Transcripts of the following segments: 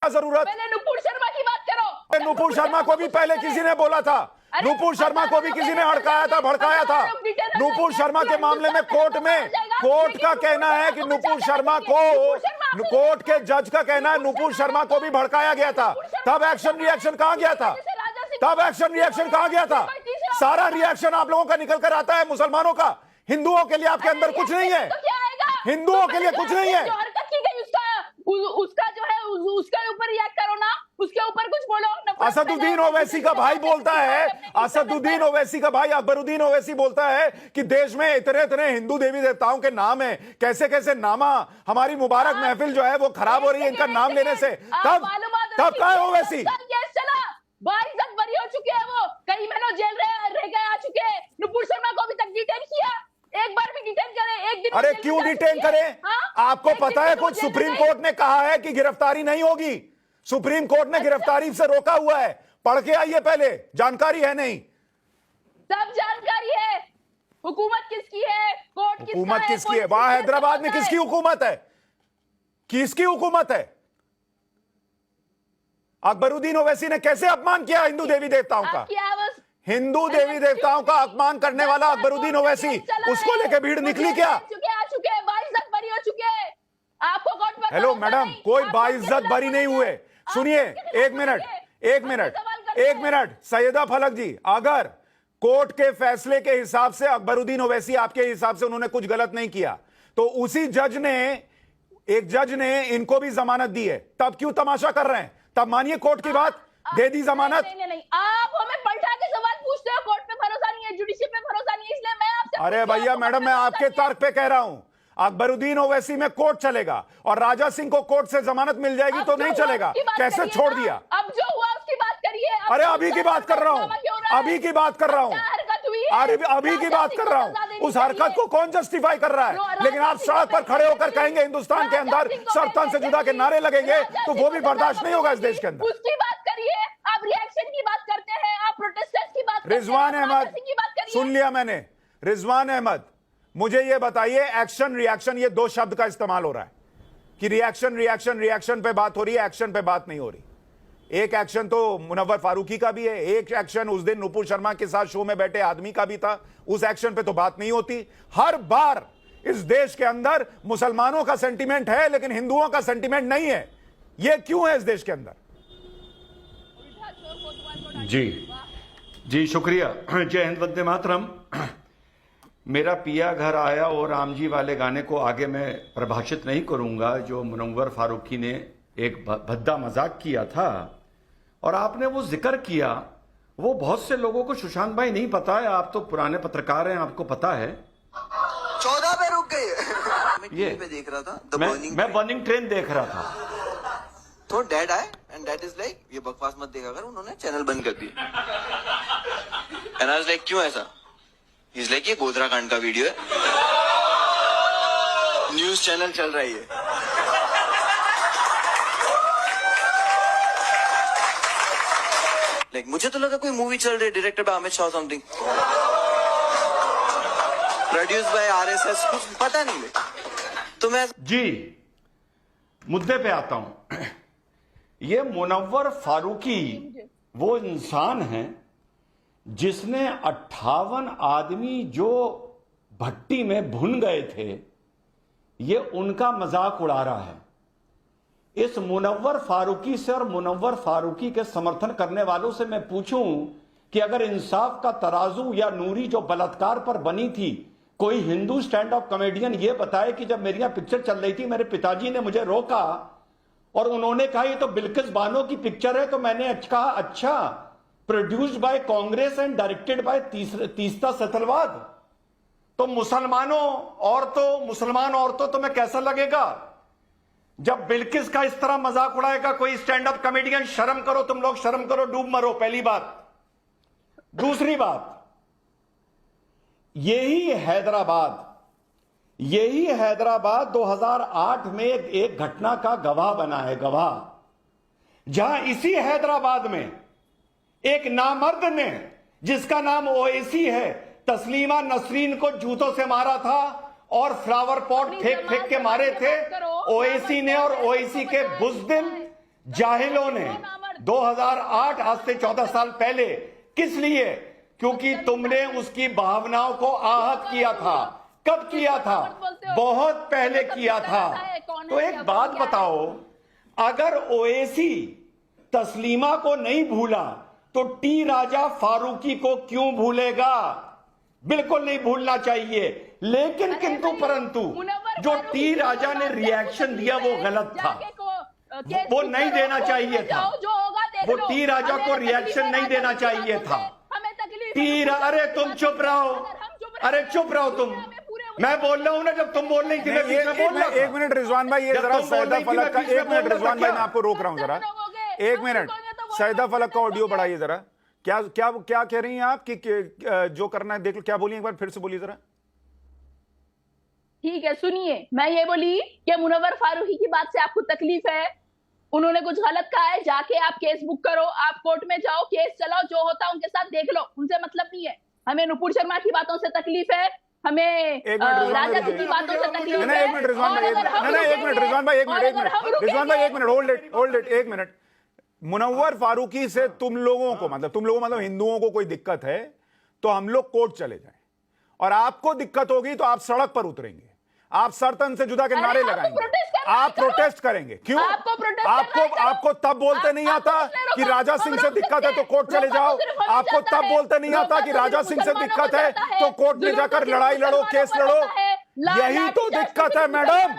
जरूरत? पहले नुपुर शर्मा की बात करो। नुपुर शर्मा को भी पहले किसी ने बोला था, नुपुर शर्मा को भी किसी ने हड़काया था, भड़काया था। नुपुर शर्मा के मामले में कोर्ट का कहना है कि नुपुर शर्मा को, कोर्ट के जज का कहना है नुपुर शर्मा को भी भड़काया गया था। तब एक्शन रिएक्शन कहां गया था? तब एक्शन रिएक्शन कहां गया था? सारा रिएक्शन आप लोगों का निकल कर आता है मुसलमानों का। हिंदुओं के लिए आपके अंदर कुछ नहीं है, हिंदुओं के लिए कुछ नहीं है। जो हरकत की गई उसका जो है उसके ऊपर रिएक्ट करो ना, उसके ऊपर कुछ बोलो। असदुद्दीन ओवैसी का भाई बोलता है, असदुद्दीन ओवैसी का भाई अकबरुद्दीन ओवैसी बोलता है कि देश में इतने इतने हिंदू देवी देवताओं के नाम है, कैसे कैसे नामा, हमारी मुबारक महफिल जो है वो खराब हो रही है इनका नाम लेने से। तब कहा है ओवैसी? बाइज्जत बरी हो चुके हैं, वो कई महीनों जेल रह गए आ चुके हैं। नुपुर शर्मा को अभी तक डिटेन किया, एक बार भी डिटेन करे? एक दिन? अरे क्यों डिटेन करें? आपको पता है कुछ? सुप्रीम कोर्ट ने कहा है कि गिरफ्तारी नहीं होगी। सुप्रीम कोर्ट ने गिरफ्तारी से रोका हुआ है। पढ़ के आइए पहले, जानकारी है नहीं? सब जानकारी है। हुकूमत किसकी है, कोर्ट हुकूमत किसकी है? वहां हैदराबाद में किसकी हुकूमत है? किसकी हुकूमत है? अकबरुद्दीन ओवैसी ने कैसे अपमान किया हिंदू देवी देवताओं का? हिंदू देवी देवताओं का अपमान करने वाला अकबरुद्दीन ओवैसी, उसको लेकर भीड़ निकली क्या? हेलो मैडम, कोई बाइज्जत बरी नहीं हुए। सुनिए, एक मिनट सैयदा फलक जी, अगर कोर्ट के फैसले के हिसाब से अकबरुद्दीन ओवैसी आपके हिसाब से उन्होंने कुछ गलत नहीं किया, तो उसी एक जज ने इनको भी जमानत दी है, तब क्यों तमाशा कर रहे हैं? तब मानिए कोर्ट की बात, दे दी जमानत। नहीं, आप हमें पलटा के सवाल पूछते हो। कोर्ट पे भरोसा नहीं है, जुडिशरी पे भरोसा नहीं है, इसलिए मैं आपसे। अरे भैया मैडम, मैं आपके तर्क पे कह रहा हूं, अकबरुद्दीन ओवैसी में कोर्ट चलेगा और राजा सिंह को कोर्ट से जमानत मिल जाएगी तो नहीं चलेगा। कैसे छोड़ दिया? अब जो हुआ उसकी बात करिए। अरे अभी की बात कर रहा हूं, अभी की बात कर रहा हूं, अभी की बात कर रहा हूं। उस हरकत को कौन जस्टिफाई कर रहा है? लेकिन आप सड़क पर खड़े होकर कहेंगे हिंदुस्तान के अंदर सरतन से जुदा के नारे लगेंगे, तो वो भी बर्दाश्त नहीं होगा इस देश के अंदर। उसकी बात करिए, आप रिएक्शन की बात करते हैं, आप प्रोटेस्टर्स की बात करते हैं। रिजवान अहमद, सुन लिया मैंने। रिजवान अहमद, मुझे ये बताइए, एक्शन रिएक्शन ये दो शब्द का इस्तेमाल हो रहा है कि रिएक्शन पे बात हो रही है, एक्शन पे बात नहीं हो रही। एक एक्शन तो मुनव्वर फारूकी का भी है, एक एक्शन उस दिन नुपुर शर्मा के साथ शो में बैठे आदमी का भी था, उस एक्शन पे तो बात नहीं होती। हर बार इस देश के अंदर मुसलमानों का सेंटीमेंट है लेकिन हिंदुओं का सेंटीमेंट नहीं है। यह क्यों है इस देश के अंदर? जी शुक्रिया। जय हिंद, वंदे मातरम। मेरा पिया घर आया और राम जी वाले गाने को आगे मैं प्रभाषित नहीं करूंगा, जो मुनव्वर फारूकी ने एक भद्दा मजाक किया था और आपने वो जिक्र किया। वो बहुत से लोगों को सुशांत भाई नहीं पता है, आप तो पुराने पत्रकार हैं, आपको पता है। 14 पे रुक गई। ये पे देख रहा था, मैं बर्निंग ट्रेन देख रहा था, तो डैड आए एंड डैड इज लाइक, ये बकवास मत देखा कर, उन्होंने चैनल बंद कर दिया। एंड आई वाज लाइक, क्यों ऐसा? ही इज लाइक, ये गोधरा कांड का वीडियो है, न्यूज चैनल चल रही है। लाइक मुझे तो लगा कोई मूवी चल रही है, directed by Amit Shah something, produce by RSS, कुछ पता नहीं। तो मैं जी मुद्दे पे आता हूं। ये मुनव्वर फारूकी वो इंसान है जिसने 58 आदमी जो भट्टी में भुन गए थे, ये उनका मजाक उड़ा रहा है। इस मुनव्वर फारूकी से और मुनव्वर फारूकी के समर्थन करने वालों से मैं पूछूं कि अगर इंसाफ का तराजू या नूरी जो बलात्कार पर बनी थी, कोई हिंदू स्टैंड अप कॉमेडियन ये बताए कि जब मेरी यहां पिक्चर चल रही थी, मेरे पिताजी ने मुझे रोका और उन्होंने कहा ये तो बिल्किस बानो की पिक्चर है, तो मैंने कहा अच्छा, produced by Congress and directed by Teesta Setalvad, तो मुसलमान औरतों तुम्हें कैसा लगेगा जब बिल्किस का इस तरह मजाक उड़ाएगा कोई स्टैंड अप कॉमेडियन? शर्म करो तुम लोग, शर्म करो, डूब मरो, पहली बात। दूसरी बात, यही हैदराबाद 2008 में एक घटना का गवाह बना है, गवाह, जहां इसी हैदराबाद में एक नामर्द ने, जिसका नाम ओवैसी है, तस्लीमा नसरीन को जूतों से मारा था और फ्लावर पॉट फेंक के मारे थे ओवैसी ने। और ओवैसी के बुज़दिल जाहिलों ने 2008 आज से 14 साल पहले किस लिए? क्योंकि तुमने उसकी भावनाओं को आहत किया था। कब किया था? बहुत पहले किया था। तो एक बात बताओ, अगर ओवैसी तस्लीमा को नहीं भूला तो टी राजा फारूकी को क्यों भूलेगा? बिल्कुल नहीं भूलना चाहिए। लेकिन किंतु परंतु जो टी राजा ने रिएक्शन दिया वो गलत था, वो नहीं देना चाहिए था। वो टी राजा को रिएक्शन नहीं देना चाहिए था। अरे तुम चुप रहो, अरे चुप रहो तुम। मैं बोल रहा हूं ना, जब तुम बोल रही थी मैं बीच में बोल रहा था। एक मिनट रिजवान भाई, ये जरा सैदा फलक का, एक मिनट रिजवान भाई, मैं आपको रोक रहा हूं जरा, एक मिनट। सैदा फलक का ऑडियो बढ़ाइए जरा। क्या क्या क्या कह रही हैं आप कि जो करना है देख लो। क्या बोलिए, एक बार फिर से बोलिए जरा। ठीक है, सुनिए। मैं ये बोली कि मुनव्वर फारूकी की बात से आपको तकलीफ है, उन्होंने कुछ गलत कहा है, जाके आप केस बुक करो, आप कोर्ट में जाओ, केस चलाओ, जो होता है उनके साथ देख लो, उनसे मतलब नहीं है। हमें नुपुर शर्मा की बातों से तकलीफ है, हमें राजा की बातों से तकलीफ है। एक मिनट रिजवान भाई, एक मिनट रिजवान भाई, रिजवान भाई एक मिनट, होल्ड इट, एक मिनट। मुनव्वर फारूकी से तुम लोगों को मतलब हिंदुओं को कोई दिक्कत है तो हम लोग कोर्ट चले जाएं, और आपको दिक्कत होगी तो आप सड़क पर उतरेंगे, आप सरतन से जुदा के नारे लगाएंगे, आप प्रोटेस्ट करेंगे। क्यों? आपको तब बोलते नहीं आता कि राजा सिंह से दिक्कत है तो कोर्ट चले जाओ? आपको तब बोलते नहीं आता कि राजा सिंह से दिक्कत है तो कोर्ट में जाकर लड़ाई लड़ो, केस लड़ो? यही तो दिक्कत है मैडम,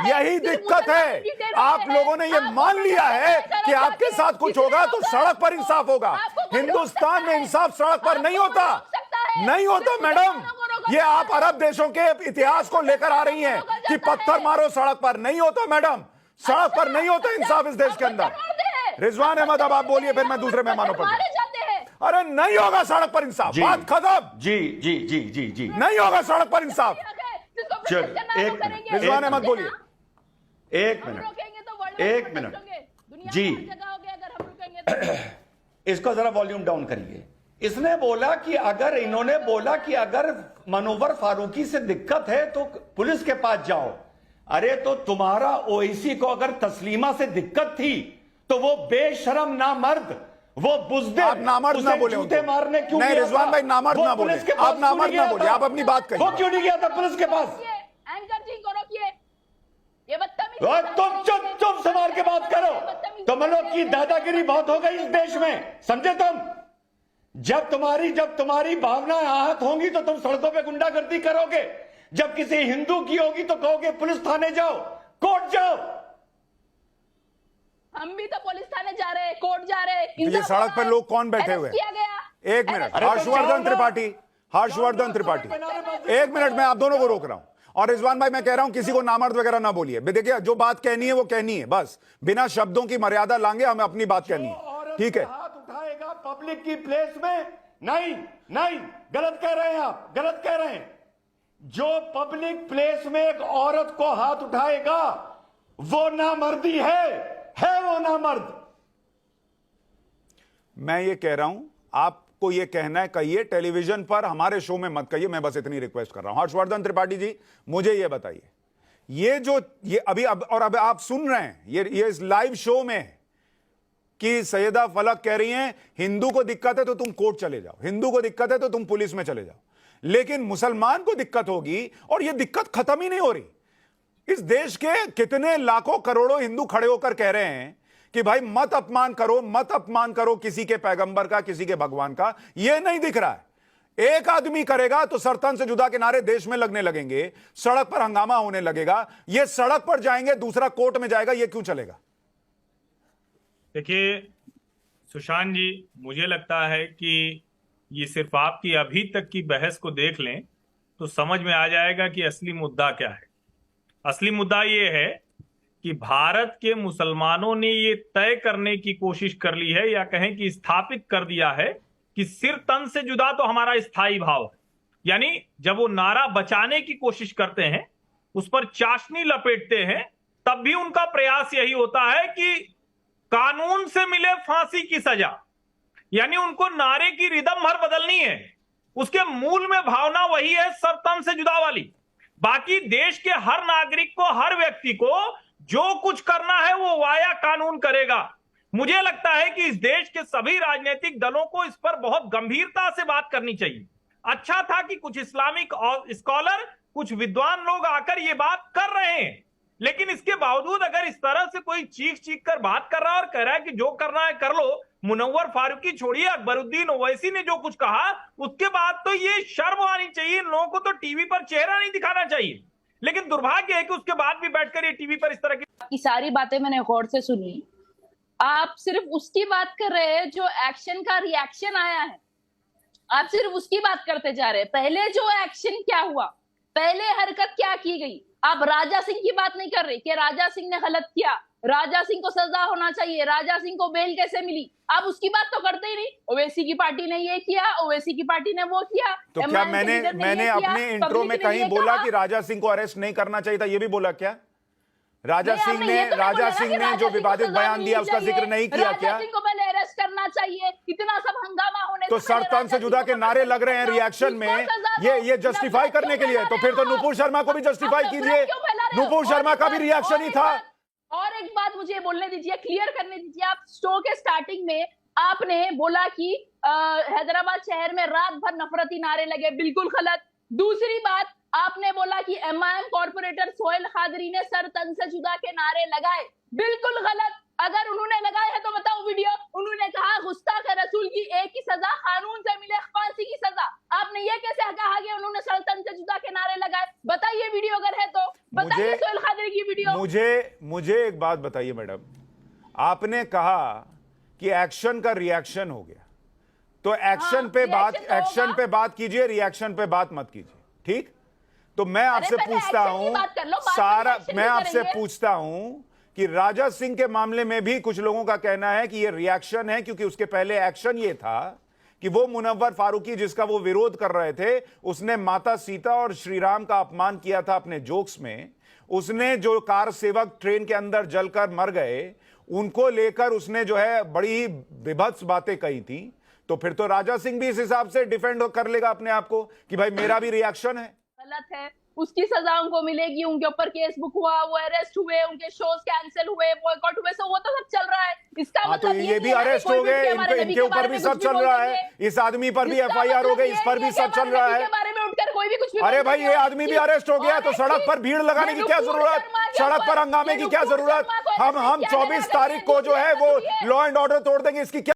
यही दिक्कत है। आप लोगों ने ये मान लिया है कि आपके साथ कुछ होगा तो सड़क पर इंसाफ होगा। हिंदुस्तान में इंसाफ सड़क पर नहीं होता, नहीं होता मैडम। ये आप अरब देशों के इतिहास को लेकर आ रही हैं कि पत्थर मारो सड़क पर। नहीं होता मैडम, सड़क पर नहीं होता इंसाफ इस देश के अंदर। रिजवान अहमद, अब आप बोलिए, फिर मैं दूसरे मेहमानों पर। अरे नहीं होगा सड़क पर इंसाफ, बात खत्म। जी जी जी जी जी, नहीं होगा सड़क पर इंसाफ। रिजवान अहमद बोलिए। एक मिनट जी, इसको जरा वॉल्यूम डाउन करिए। इसने बोला कि अगर इन्होंने बोला कि अगर मुनव्वर फारूकी से दिक्कत है तो पुलिस के पास जाओ। अरे तो तुम्हारा ओवैसी को अगर तस्लीमा से दिक्कत थी तो वो बेशरम नामर्द, वो बुज़दिल, आप नामर्द ना बोले, जूते मारने क्यों? नहीं रिजवान भाई, नामर्द ना बोले, आप नामर्द ना बोले, आप अपनी बात करिए। वो क्यों नहीं गया था पुलिस के पास? एंकर जी को रोकिए, ये बदतमीजी। तुम चुप संभाल के बात करो। तुम लोग की दादागिरी बहुत हो गई इस देश में, समझे तुम? जब तुम्हारी भावनाएं आहत होंगी तो तुम सड़कों पे गुंडागर्दी करोगे। जब किसी हिंदू की होगी तो कहोगे पुलिस थाने जाओ, कोर्ट जाओ। हम भी तो पुलिस थाने जा रहे हैं, कोर्ट जा रहे हैं। ये सड़क पर लोग कौन बैठे हुए? एक मिनट, हर्षवर्धन त्रिपाठी, एक मिनट, मैं आप दोनों को रोक रहा हूं। और रिजवान भाई, मैं कह रहा हूं किसी को नामर्द वगैरह ना बोलिए। देखिए, जो बात कहनी है वो कहनी है, बस बिना शब्दों की मर्यादा लांगे, हमें अपनी बात कहनी है, ठीक है? हाथ उठाएगा पब्लिक की प्लेस में, नहीं, गलत कह रहे हैं आप, गलत कह रहे हैं। जो पब्लिक प्लेस में एक औरत को हाथ उठाएगा वो नामर्दी है वो नामर्द। मैं ये कह रहा हूं, आपको ये कहना है कहिए, टेलीविजन पर हमारे शो में मत कहिए, मैं बस इतनी रिक्वेस्ट कर रहा हूं। हर्षवर्धन त्रिपाठी जी, मुझे ये बताइए, ये अभी आप सुन रहे हैं, ये इस लाइव शो में है कि सैयदा फलक कह रही हैं हिंदू को दिक्कत है तो तुम कोर्ट चले जाओ, हिंदू को दिक्कत है तो तुम पुलिस में चले जाओ, लेकिन मुसलमान को दिक्कत होगी और ये दिक्कत खत्म ही नहीं हो रही। इस देश के कितने लाखों करोड़ों हिंदू खड़े होकर कह रहे हैं कि भाई मत अपमान करो किसी के पैगंबर का, किसी के भगवान का। यह नहीं दिख रहा है। एक आदमी करेगा तो सरतन से जुदा के नारे देश में लगने लगेंगे, सड़क पर हंगामा होने लगेगा। ये सड़क पर जाएंगे, दूसरा कोर्ट में जाएगा, ये क्यों चलेगा? देखिए सुशांत जी, मुझे लगता है कि ये सिर्फ आपकी अभी तक की बहस को देख लें तो समझ में आ जाएगा कि असली मुद्दा क्या है। असली मुद्दा ये है कि भारत के मुसलमानों ने ये तय करने की कोशिश कर ली है, या कहें कि स्थापित कर दिया है कि सिर तन से जुदा तो हमारा स्थायी भाव है। यानी जब वो नारा बचाने की कोशिश करते हैं, उस पर चाशनी लपेटते हैं, तब भी उनका प्रयास यही होता है कि कानून से मिले फांसी की सजा। यानी उनको नारे की रिदम भर बदलनी है, उसके मूल में भावना वही है, सर तन से जुदा वाली। बाकी देश के हर नागरिक को, हर व्यक्ति को जो कुछ करना है वो वाया कानून करेगा। मुझे लगता है कि इस देश के सभी राजनीतिक दलों को इस पर बहुत गंभीरता से बात करनी चाहिए। अच्छा था कि कुछ इस्लामिक स्कॉलर, कुछ विद्वान लोग आकर ये बात कर रहे हैं, लेकिन इसके बावजूद अगर इस तरह से कोई चीख चीख कर बात कर रहा है और कह रहा है कि जो करना है कर लो, मुनव्वर फारूकी छोड़िए, अकबरुद्दीन ओवैसी ने जो कुछ कहा उसके बाद तो ये शर्म आनी चाहिए। इन लोगों को तो टीवी पर चेहरा नहीं दिखाना चाहिए, लेकिन दुर्भाग्य है कि उसके बाद भी बैठकर ये टीवी पर इस तरह की सारी बातें मैंने गौर से सुनी। आप सिर्फ उसकी बात कर रहे हैं जो एक्शन का रिएक्शन आया है, आप सिर्फ उसकी बात करते जा रहे हैं। पहले जो एक्शन क्या हुआ, पहले हरकत क्या की गई, आप राजा सिंह की बात नहीं कर रहे कि राजा सिंह ने गलत किया, राजा सिंह को सजा होना चाहिए, राजा सिंह को बेल कैसे मिली, आप उसकी बात तो करते ही नहीं। ओवैसी की पार्टी ने ये किया, ओवैसी की पार्टी ने वो किया। तो क्या मैंने अपने इंट्रो में कहीं बोला कि राजा सिंह को अरेस्ट नहीं करना चाहिए था? ये भी बोला क्या? राजा सिंह ने जो विवादित बयान दिया उसका जिक्र नहीं किया क्या? राजा सिंह को पहले अरेस्ट करना चाहिए। इतना सब हंगामा होने तो सरतन से जुदा के नारे लग रहे हैं रिएक्शन में, ये जस्टिफाई करने के लिए। तो फिर तो नुपुर शर्मा को भी जस्टिफाई कीजिए, नुपुर शर्मा का भी रिएक्शन ही था। और एक बात मुझे बोलने दीजिए, क्लियर करने दीजिए। आप शो के स्टार्टिंग में आपने बोला कि हैदराबाद शहर में रात भर नफरती नारे लगे, बिल्कुल गलत। दूसरी बात आपने बोला कि एमआईएम कॉर्पोरेटर सोहेल खादरी ने सर तन से जुदा के नारे लगाए, बिल्कुल गलत। अगर उन्होंने लगाए हैं तो बताओ वीडियो। उन्होंने कहा गुस्ताख रसूल की एक ही सजा कानून से मिले, फांसी की सजा। आपने ये कैसे कहा कि उन्होंने सर तन से जुदा के नारे लगाए? बताइए वीडियो अगर है तो बताइए सोहेल खादरी की वीडियो। मुझे एक बात बताइए मैडम, आपने कहा कि एक्शन का रिएक्शन हो गया, तो एक्शन पे बात कीजिए, रिएक्शन पे बात मत कीजिए, ठीक? तो मैं आपसे पूछता हूं, मैं आपसे पूछता हूं कि राजा सिंह के मामले में भी कुछ लोगों का कहना है कि ये रिएक्शन है, क्योंकि उसके पहले एक्शन ये था कि वो मुनव्वर फारूकी जिसका वो विरोध कर रहे थे, उसने माता सीता और श्री राम का अपमान किया था अपने जोक्स में। उसने जो कार सेवक ट्रेन के अंदर जलकर मर गए, उनको लेकर उसने जो है बड़ी ही विभत्स बातें कही थी। तो फिर तो राजा सिंह भी इस हिसाब से डिफेंड कर लेगा अपने आप को कि भाई मेरा भी रिएक्शन है। गलत है, उसकी सजा उनको मिलेगी। उनके ऊपर केस बुक हुआ, वो अरेस्ट हुए, उनके शोज कैंसिल हुए, बॉयकॉट हुए, वो तो सब चल रहा है। इसका मतलब ये भी अरेस्ट हो गए, इनके ऊपर भी सब चल रहा है, इस आदमी पर भी एफआईआर हो गई, इस पर भी सब चल रहा है। कोई भी कुछ भी अरे भाई ये आदमी भी अरेस्ट हो गया, तो सड़क पर भीड़ लगाने की क्या जरूरत, सड़क पर हंगामे की क्या जरूरत? हम 24 तारीख को जो है वो लॉ एंड ऑर्डर तोड़ देंगे, इसकी क्या